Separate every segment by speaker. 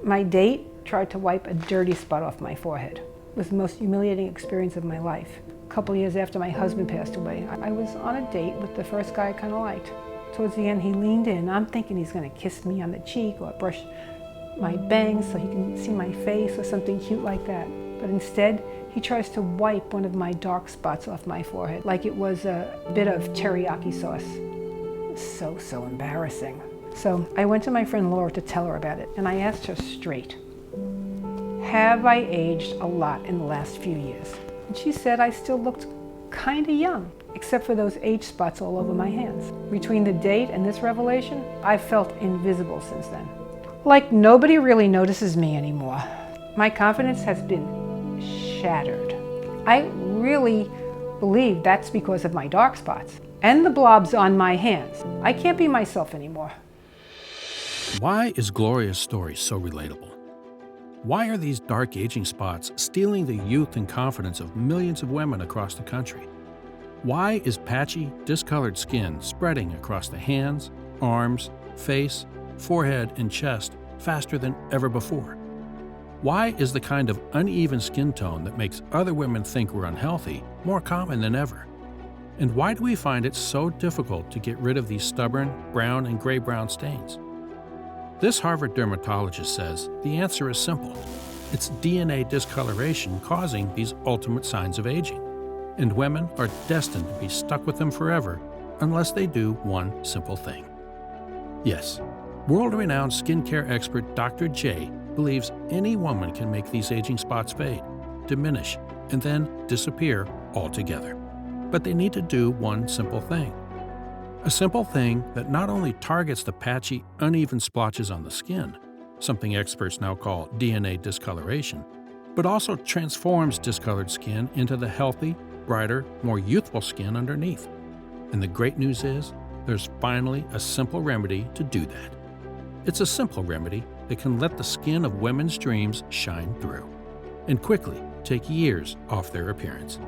Speaker 1: My date tried to wipe a dirty spot off my forehead. It was the most humiliating experience of my life. A couple years after my husband passed away, I was on a date with the first guy I kind of liked. Towards the end, he leaned in. I'm thinking he's going to kiss me on the cheek or brush my bangs so he can see my face or something cute like that. But instead, he tries to wipe one of my dark spots off my forehead like it was a bit of teriyaki sauce. So embarrassing. So I went to my friend Laura to tell her about it, and I asked her straight, have I aged a lot in the last few years? And she said I still looked kind of young, except for those age spots all over my hands. Between the date and this revelation, I've felt invisible since then. Like nobody really notices me anymore. My confidence has been shattered. I really believe that's because of my dark spots and the blobs on my hands. I can't be myself anymore.
Speaker 2: Why is Gloria's story so relatable? Why are these dark aging spots stealing the youth and confidence of millions of women across the country? Why is patchy, discolored skin spreading across the hands, arms, face, forehead, and chest faster than ever before? Why is the kind of uneven skin tone that makes other women think we're unhealthy more common than ever? And why do we find it so difficult to get rid of these stubborn brown and gray-brown stains? This Harvard dermatologist says the answer is simple. It's DNA discoloration causing these ultimate signs of aging. And women are destined to be stuck with them forever unless they do one simple thing. Yes, world-renowned skincare expert Dr. J believes any woman can make these aging spots fade, diminish, and then disappear altogether. But they need to do one simple thing. A simple thing that not only targets the patchy, uneven splotches on the skin, something experts now call DNA discoloration, but also transforms discolored skin into the healthy, brighter, more youthful skin underneath. And the great news is, there's finally a simple remedy to do that. It's a simple remedy that can let the skin of women's dreams shine through, and quickly take years off their appearance.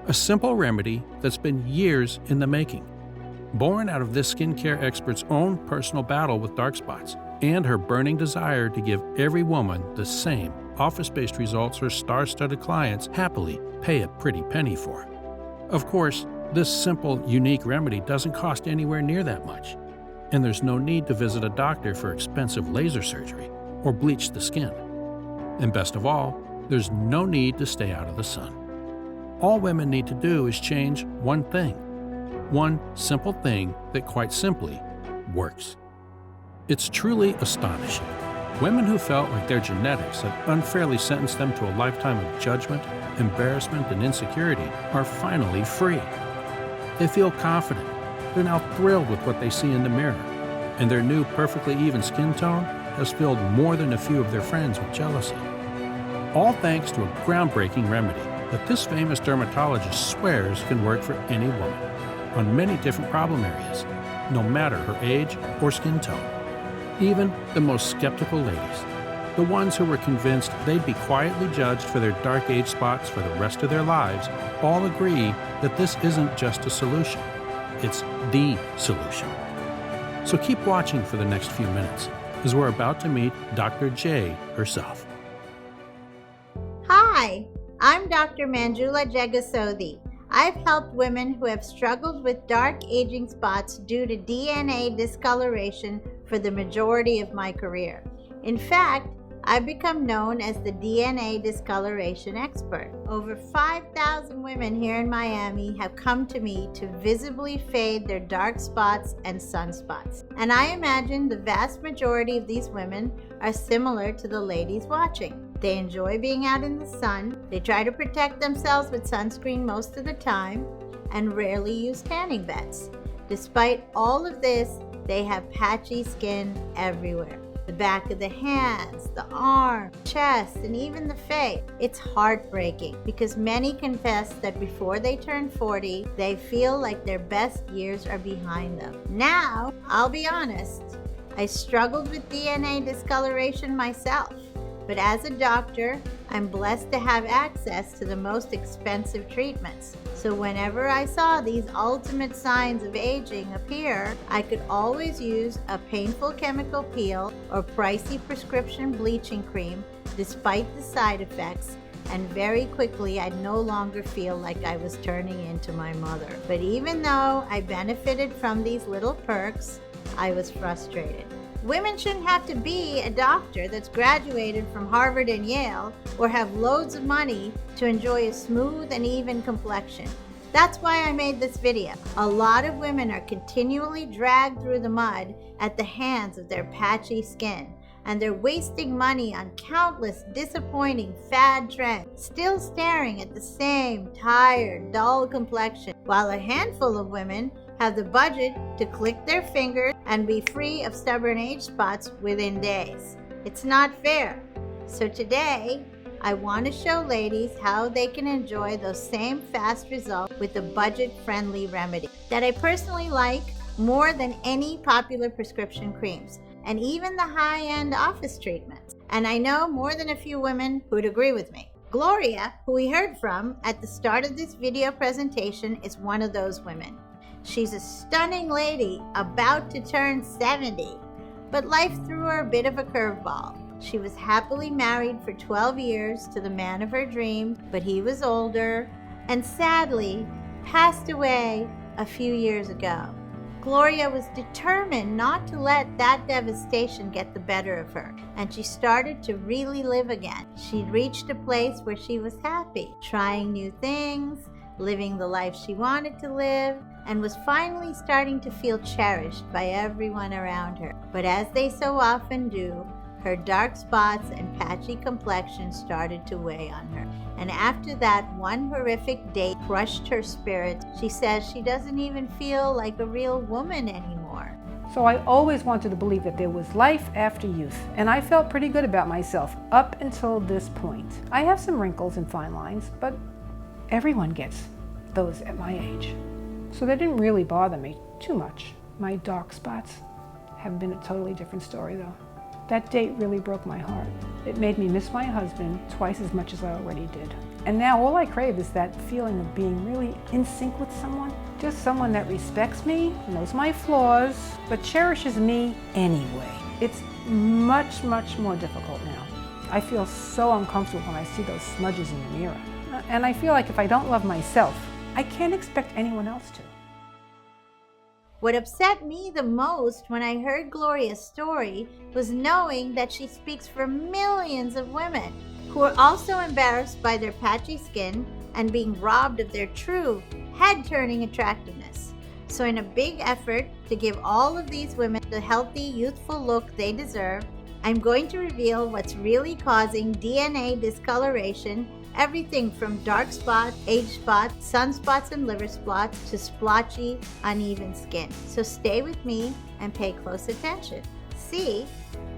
Speaker 2: A simple remedy that's been years in the making. Born out of this skincare expert's own personal battle with dark spots and her burning desire to give every woman the same office-based results her star-studded clients happily pay a pretty penny for. Of course, this simple, unique remedy doesn't cost anywhere near that much, and there's no need to visit a doctor for expensive laser surgery or bleach the skin. And best of all, there's no need to stay out of the sun. All women need to do is change one thing. One simple thing that quite simply works. It's truly astonishing. Women who felt like their genetics had unfairly sentenced them to a lifetime of judgment, embarrassment, and insecurity are finally free. They feel confident. They're now thrilled with what they see in the mirror, and their new perfectly even skin tone has filled more than a few of their friends with jealousy. All thanks to a groundbreaking remedy that this famous dermatologist swears can work for any woman on many different problem areas, no matter her age or skin tone. Even the most skeptical ladies, the ones who were convinced they'd be quietly judged for their dark age spots for the rest of their lives, all agree that this isn't just a solution, it's the solution. So keep watching for the next few minutes, as we're about to meet Dr. J herself.
Speaker 3: Hi, I'm Dr. Manjula Jegasothy. I've helped women who have struggled with dark aging spots due to DNA discoloration for the majority of my career. In fact, I've become known as the DNA discoloration expert. Over 5,000 women here in Miami have come to me to visibly fade their dark spots and sunspots. And I imagine the vast majority of these women are similar to the ladies watching. They enjoy being out in the sun, they try to protect themselves with sunscreen most of the time, and rarely use tanning beds. Despite all of this, they have patchy skin everywhere. The back of the hands, the arm, chest, and even the face. It's heartbreaking because many confess that before they turn 40, they feel like their best years are behind them. Now, I'll be honest, I struggled with DNA discoloration myself. But as a doctor, I'm blessed to have access to the most expensive treatments. So whenever I saw these ultimate signs of aging appear, I could always use a painful chemical peel or pricey prescription bleaching cream despite the side effects, and very quickly I'd no longer feel like I was turning into my mother. But even though I benefited from these little perks, I was frustrated. Women shouldn't have to be a doctor that's graduated from Harvard and Yale or have loads of money to enjoy a smooth and even complexion. That's why I made this video. A lot of women are continually dragged through the mud at the hands of their patchy skin, and they're wasting money on countless disappointing fad trends, still staring at the same tired, dull complexion, while a handful of women have the budget to click their fingers and be free of stubborn age spots within days. It's not fair. So today, I want to show ladies how they can enjoy those same fast results with a budget-friendly remedy that I personally like more than any popular prescription creams and even the high-end office treatments. And I know more than a few women who'd agree with me. Gloria, who we heard from at the start of this video presentation, is one of those women. She's a stunning lady about to turn 70, but life threw her a bit of a curveball. She was happily married for 12 years to the man of her dream, but he was older and sadly passed away a few years ago. Gloria was determined not to let that devastation get the better of her, and she started to really live again. She'd reached a place where she was happy, trying new things, living the life she wanted to live, and was finally starting to feel cherished by everyone around her. But as they so often do, her dark spots and patchy complexion started to weigh on her. And after that one horrific date crushed her spirit, she says she doesn't even feel like a real woman anymore.
Speaker 1: So I always wanted to believe that there was life after youth, and I felt pretty good about myself up until this point. I have some wrinkles and fine lines, but everyone gets those at my age. So they didn't really bother me too much. My dark spots have been a totally different story though. That date really broke my heart. It made me miss my husband twice as much as I already did. And now all I crave is that feeling of being really in sync with someone. Just someone that respects me, knows my flaws, but cherishes me anyway. It's much, much more difficult now. I feel so uncomfortable when I see those smudges in the mirror. And I feel like if I don't love myself, I can't expect anyone else to.
Speaker 3: What upset me the most when I heard Gloria's story was knowing that she speaks for millions of women who are also embarrassed by their patchy skin and being robbed of their true head-turning attractiveness. So in a big effort to give all of these women the healthy, youthful look they deserve, I'm going to reveal what's really causing DNA discoloration, everything from dark spots, age spots, sunspots and liver spots to splotchy, uneven skin. So stay with me and pay close attention. See,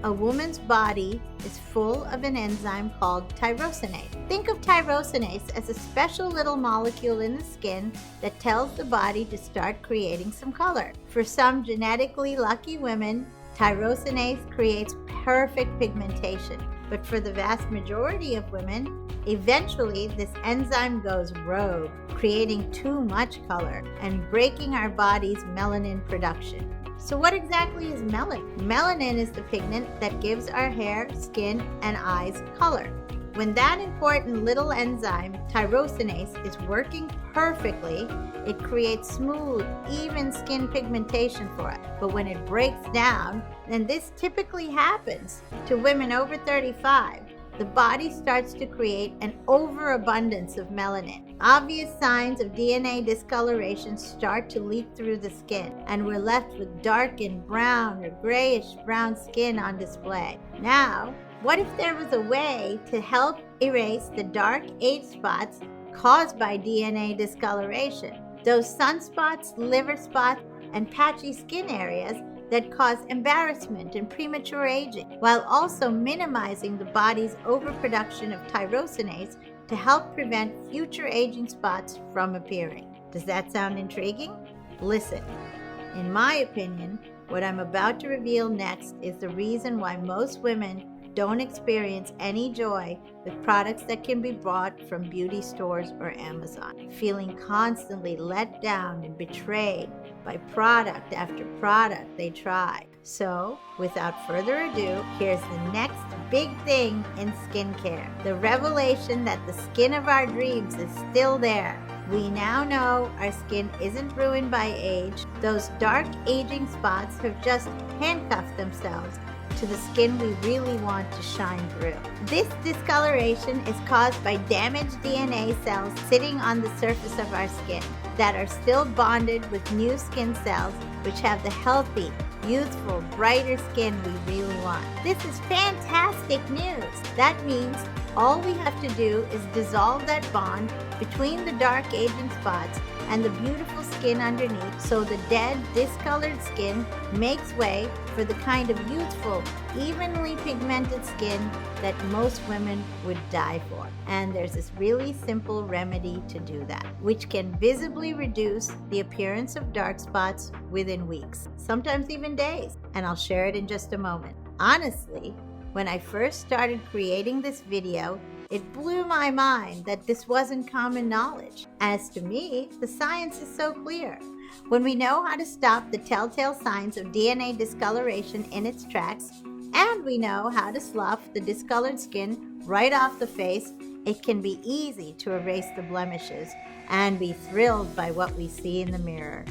Speaker 3: a woman's body is full of an enzyme called tyrosinase. Think of tyrosinase as a special little molecule in the skin that tells the body to start creating some color. For some genetically lucky women, tyrosinase creates perfect pigmentation. But for the vast majority of women, eventually this enzyme goes rogue, creating too much color and breaking our body's melanin production. So what exactly is melanin? Melanin is the pigment that gives our hair, skin, and eyes color. When that important little enzyme, tyrosinase, is working perfectly, it creates smooth, even skin pigmentation for us. But when it breaks down, and this typically happens to women over 35, the body starts to create an overabundance of melanin. Obvious signs of DNA discoloration start to leak through the skin, and we're left with darkened brown or grayish brown skin on display. Now, what if there was a way to help erase the dark age spots caused by DNA discoloration? Those sunspots, liver spots, and patchy skin areas that cause embarrassment and premature aging, while also minimizing the body's overproduction of tyrosinase to help prevent future aging spots from appearing. Does that sound intriguing? Listen, in my opinion, what I'm about to reveal next is the reason why most women don't experience any joy with products that can be bought from beauty stores or Amazon, feeling constantly let down and betrayed by product after product they try. So, without further ado, here's the next big thing in skincare. The revelation that the skin of our dreams is still there. We now know our skin isn't ruined by age. Those dark aging spots have just handcuffed themselves to the skin we really want to shine through. This discoloration is caused by damaged DNA cells sitting on the surface of our skin that are still bonded with new skin cells which have the healthy, youthful, brighter skin we really want. This is fantastic news. That means all we have to do is dissolve that bond between the dark aging spots and the beautiful skin underneath, so the dead, discolored skin makes way for the kind of youthful, evenly pigmented skin that most women would die for. And there's this really simple remedy to do that, which can visibly reduce the appearance of dark spots within weeks, sometimes even days. And I'll share it in just a moment. Honestly, when I first started creating this video, it blew my mind that this wasn't common knowledge. As to me, the science is so clear. When we know how to stop the telltale signs of DNA discoloration in its tracks, and we know how to slough the discolored skin right off the face, it can be easy to erase the blemishes and be thrilled by what we see in the mirror.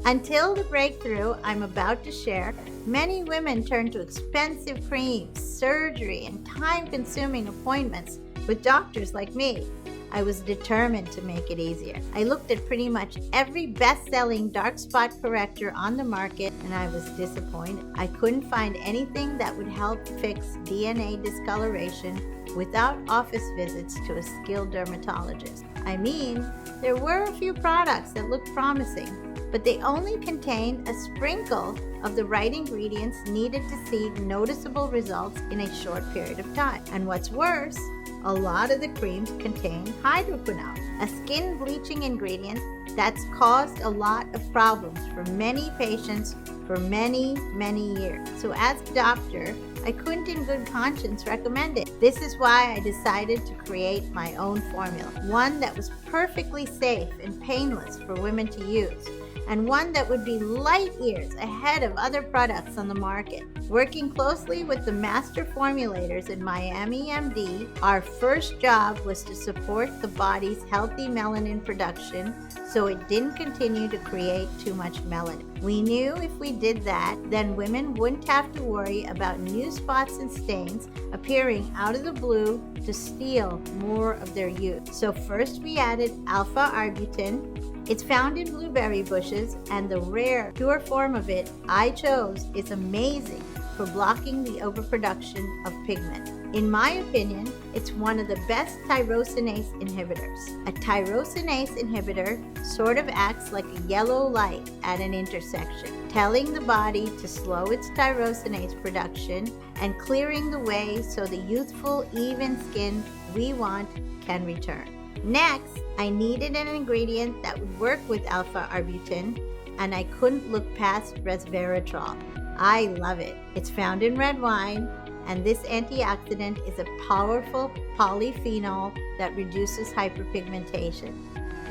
Speaker 3: Until the breakthrough I'm about to share, many women turn to expensive creams, surgery, and time-consuming appointments with doctors like me. I was determined to make it easier. I looked at pretty much every best-selling dark spot corrector on the market, and I was disappointed. I couldn't find anything that would help fix DNA discoloration without office visits to a skilled dermatologist. I mean, there were a few products that looked promising, but they only contained a sprinkle of the right ingredients needed to see noticeable results in a short period of time. And what's worse, a lot of the creams contain hydroquinone, a skin bleaching ingredient that's caused a lot of problems for many patients for many, many years. So as a doctor, I couldn't in good conscience recommend it. This is why I decided to create my own formula, one that was perfectly safe and painless for women to use, and one that would be light years ahead of other products on the market. Working closely with the master formulators in Miami, MD, our first job was to support the body's healthy melanin production so it didn't continue to create too much melanin. We knew if we did that, then women wouldn't have to worry about new spots and stains appearing out of the blue to steal more of their youth. So first we added alpha-arbutin. It's found in blueberry bushes, and the rare, pure form of it I chose is amazing for blocking the overproduction of pigment. In my opinion, it's one of the best tyrosinase inhibitors. A tyrosinase inhibitor sort of acts like a yellow light at an intersection, telling the body to slow its tyrosinase production and clearing the way so the youthful, even skin we want can return. Next, I needed an ingredient that would work with alpha-arbutin, and I couldn't look past resveratrol. I love it. It's found in red wine, and this antioxidant is a powerful polyphenol that reduces hyperpigmentation.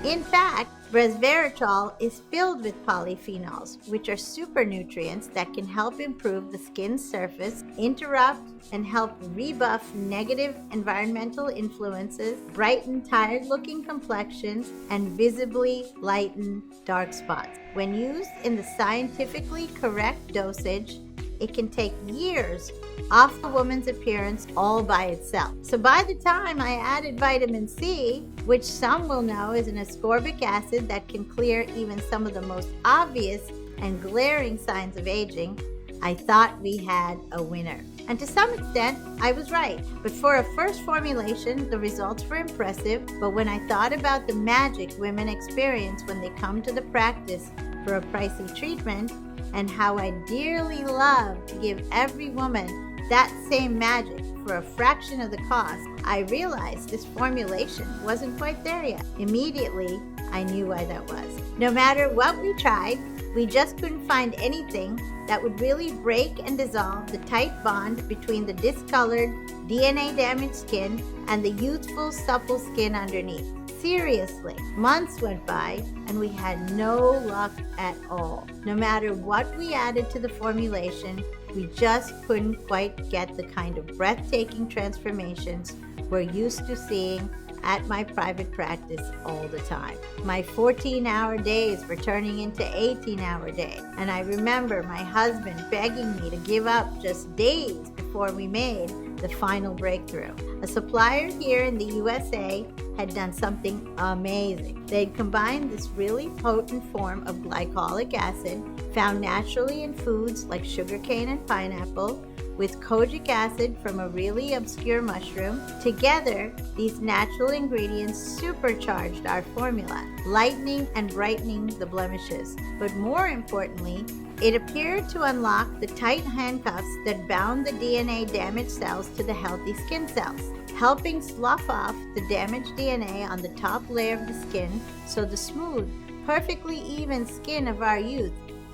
Speaker 3: In fact, resveratrol is filled with polyphenols, which are super nutrients that can help improve the skin's surface, interrupt and help rebuff negative environmental influences, brighten tired-looking complexions, and visibly lighten dark spots. When used in the scientifically correct dosage, it can take years off a woman's appearance all by itself. So by the time I added vitamin C, which some will know is an ascorbic acid that can clear even some of the most obvious and glaring signs of aging, I thought we had a winner. And to some extent, I was right. But for a first formulation, the results were impressive. But when I thought about the magic women experience when they come to the practice for a pricey treatment, and how I dearly love to give every woman that same magic for a fraction of the cost, I realized this formulation wasn't quite there yet. Immediately, I knew why that was. No matter what we tried, we just couldn't find anything that would really break and dissolve the tight bond between the discolored, DNA-damaged skin and the youthful, supple skin underneath. Seriously, months went by and we had no luck at all. No matter what we added to the formulation, we just couldn't quite get the kind of breathtaking transformations we're used to seeing at my private practice all the time. My 14-hour days were turning into 18-hour days, and I remember my husband begging me to give up just days before we made the final breakthrough. A supplier here in the USA had done something amazing. They'd combined this really potent form of glycolic acid found naturally in foods like sugarcane and pineapple with kojic acid from a really obscure mushroom. Together, these natural ingredients supercharged our formula, lightening and brightening the blemishes. But more importantly, it appeared to unlock the tight handcuffs that bound the DNA-damaged cells to the healthy skin cells, helping slough off the damaged DNA on the top layer of the skin so the smooth, perfectly even skin of our youth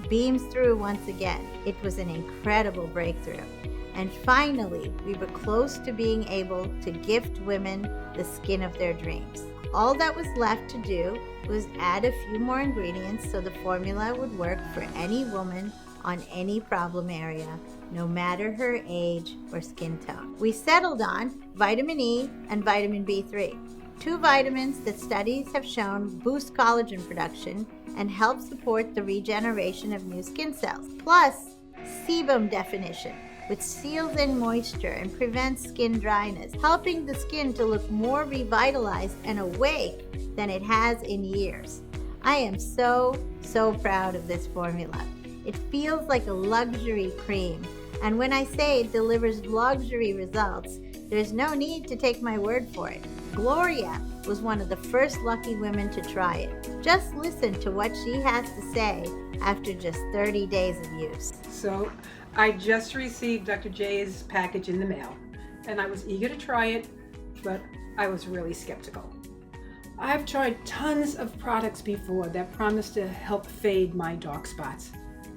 Speaker 3: beams through once again. It was an incredible breakthrough. And finally, we were close to being able to gift women the skin of their dreams. All that was left to do was add a few more ingredients so the formula would work for any woman on any problem area, no matter her age or skin tone. We settled on vitamin E and vitamin B3, two vitamins that studies have shown boost collagen production and help support the regeneration of new skin cells, plus sebum definition, which seals in moisture and prevents skin dryness, helping the skin to look more revitalized and awake than it has in years. I am so proud of this formula. It feels like a luxury cream, and when I say it delivers luxury results, there's no need to take my word for it. Gloria was one of the first lucky women to try it. Just listen to what she has to say after just 30 days of use.
Speaker 1: So I just received Dr. J's package in the mail, and I was eager to try it, but I was really skeptical. I've tried tons of products before that promised to help fade my dark spots.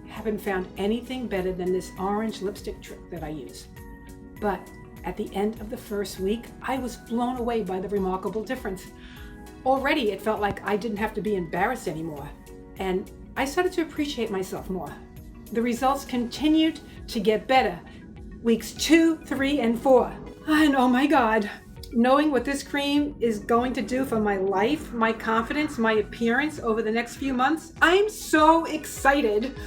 Speaker 1: Haven't found anything better than this orange lipstick trick that I use. But at the end of the first week, I was blown away by the remarkable difference. Already it felt like I didn't have to be embarrassed anymore, and I started to appreciate myself more. The results continued to get better, weeks 2, 3, and 4. And oh my God, knowing what this cream is going to do for my life, my confidence, my appearance over the next few months, I'm so excited.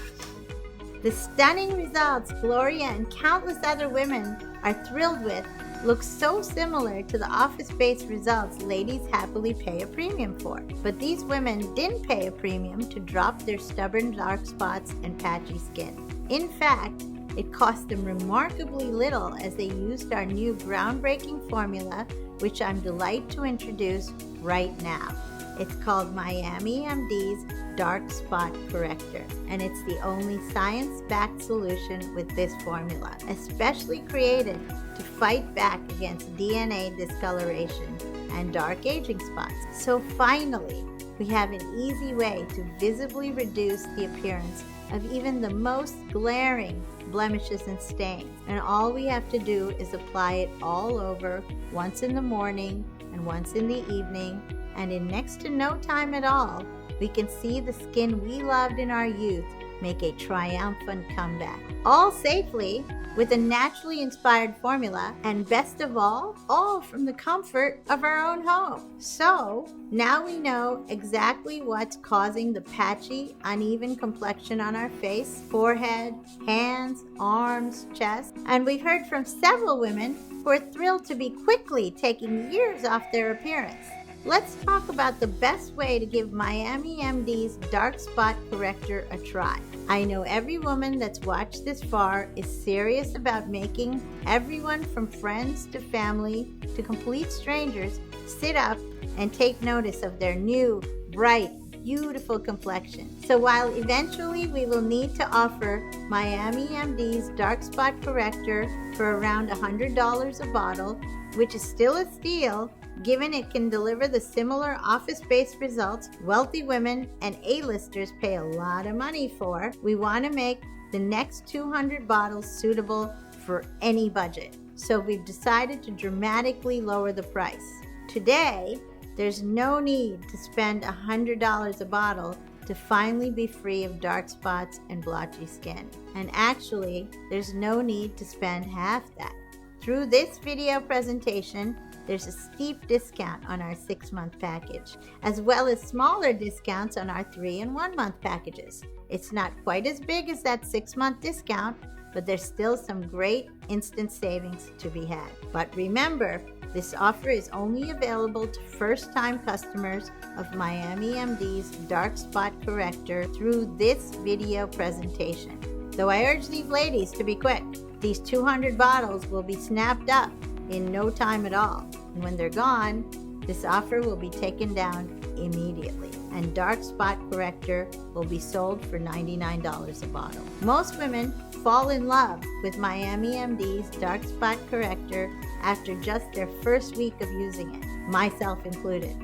Speaker 3: The stunning results Gloria and countless other women are thrilled with look so similar to the office-based results ladies happily pay a premium for. But these women didn't pay a premium to drop their stubborn dark spots and patchy skin. In fact, it cost them remarkably little as they used our new groundbreaking formula, which I'm delighted to introduce right now. It's called Miami MD's Dark Spot Corrector, and it's the only science-backed solution with this formula, especially created to fight back against DNA discoloration and dark aging spots. So finally, we have an easy way to visibly reduce the appearance of even the most glaring blemishes and stains. And all we have to do is apply it all over, once in the morning and once in the evening, and in next to no time at all, we can see the skin we loved in our youth make a triumphant comeback. All safely, with a naturally inspired formula, and best of all from the comfort of our own home. So, now we know exactly what's causing the patchy, uneven complexion on our face, forehead, hands, arms, chest, and we've heard from several women who are thrilled to be quickly taking years off their appearance. Let's talk about the best way to give Miami MD's Dark Spot Corrector a try. I know every woman that's watched this far is serious about making everyone from friends to family to complete strangers sit up and take notice of their new, bright, beautiful complexion. So while eventually we will need to offer Miami MD's Dark Spot Corrector for around $100 a bottle, which is still a steal, given it can deliver the similar office-based results wealthy women and A-listers pay a lot of money for, we want to make the next 200 bottles suitable for any budget. So we've decided to dramatically lower the price. Today, there's no need to spend $100 a bottle to finally be free of dark spots and blotchy skin. And actually, there's no need to spend half that. Through this video presentation, there's a steep discount on our 6-month package, as well as smaller discounts on our 3 and 1 month packages. It's not quite as big as that 6-month discount, but there's still some great instant savings to be had. But remember, this offer is only available to first-time customers of MiamiMD's Dark Spot Corrector through this video presentation. Though I urge these ladies to be quick. These 200 bottles will be snapped up in no time at all. And when they're gone, this offer will be taken down immediately. And Dark Spot Corrector will be sold for $99 a bottle. Most women fall in love with MiamiMD's Dark Spot Corrector after just their first week of using it, myself included.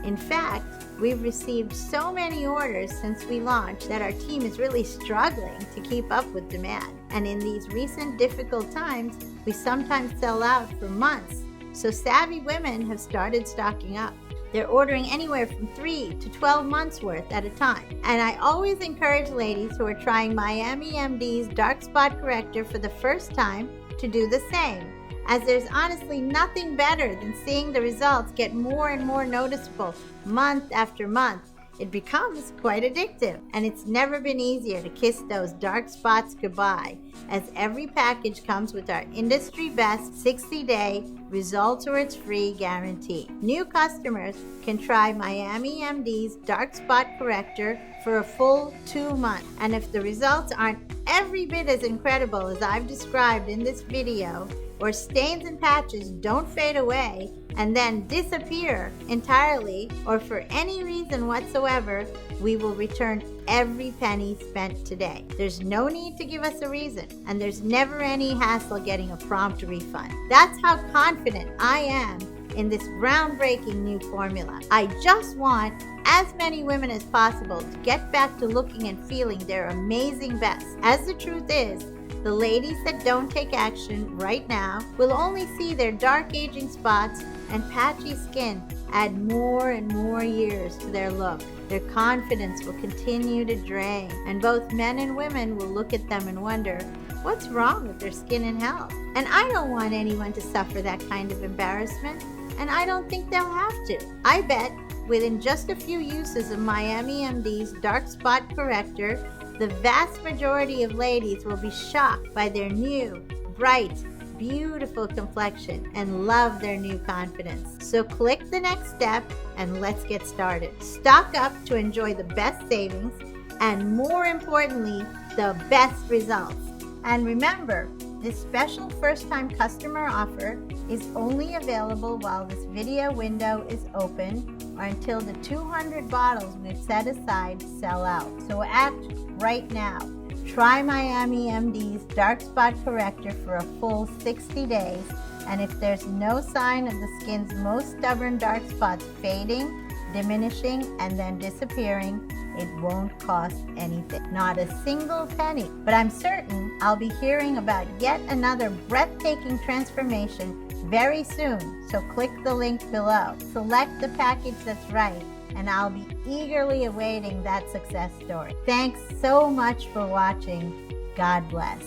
Speaker 3: In fact, we've received so many orders since we launched that our team is really struggling to keep up with demand. And in these recent difficult times, we sometimes sell out for months. So savvy women have started stocking up. They're ordering anywhere from 3 to 12 months worth at a time. And I always encourage ladies who are trying MiamiMD's Dark Spot Corrector for the first time to do the same, as there's honestly nothing better than seeing the results get more and more noticeable month after month. It becomes quite addictive, and it's never been easier to kiss those dark spots goodbye, as every package comes with our industry best 60-day results or it's free guarantee. New customers can try MiamiMD's Dark Spot Corrector for a full 2 months, and if the results aren't every bit as incredible as I've described in this video, or stains and patches don't fade away and then disappear entirely, or for any reason whatsoever, we will return every penny spent today. There's no need to give us a reason, and there's never any hassle getting a prompt refund. That's how confident I am in this groundbreaking new formula. I just want as many women as possible to get back to looking and feeling their amazing best. As the truth is, the ladies that don't take action right now will only see their dark aging spots and patchy skin add more and more years to their look. Their confidence will continue to drain, and both men and women will look at them and wonder, what's wrong with their skin and health? And I don't want anyone to suffer that kind of embarrassment, and I don't think they'll have to. I bet within just a few uses of MiamiMD's Dark Spot Corrector, the vast majority of ladies will be shocked by their new, bright, beautiful complexion and love their new confidence. So click the next step and let's get started. Stock up to enjoy the best savings and, more importantly, the best results. And remember, this special first-time customer offer is only available while this video window is open or until the 200 bottles we've set aside sell out. So act right now. Try MiamiMD's Dark Spot Corrector for a full 60 days, and if there's no sign of the skin's most stubborn dark spots fading, diminishing, and then disappearing, it won't cost anything, not a single penny. But I'm certain I'll be hearing about yet another breathtaking transformation very soon, so click the link below. Select the package that's right, and I'll be eagerly awaiting that success story. Thanks so much for watching. God bless.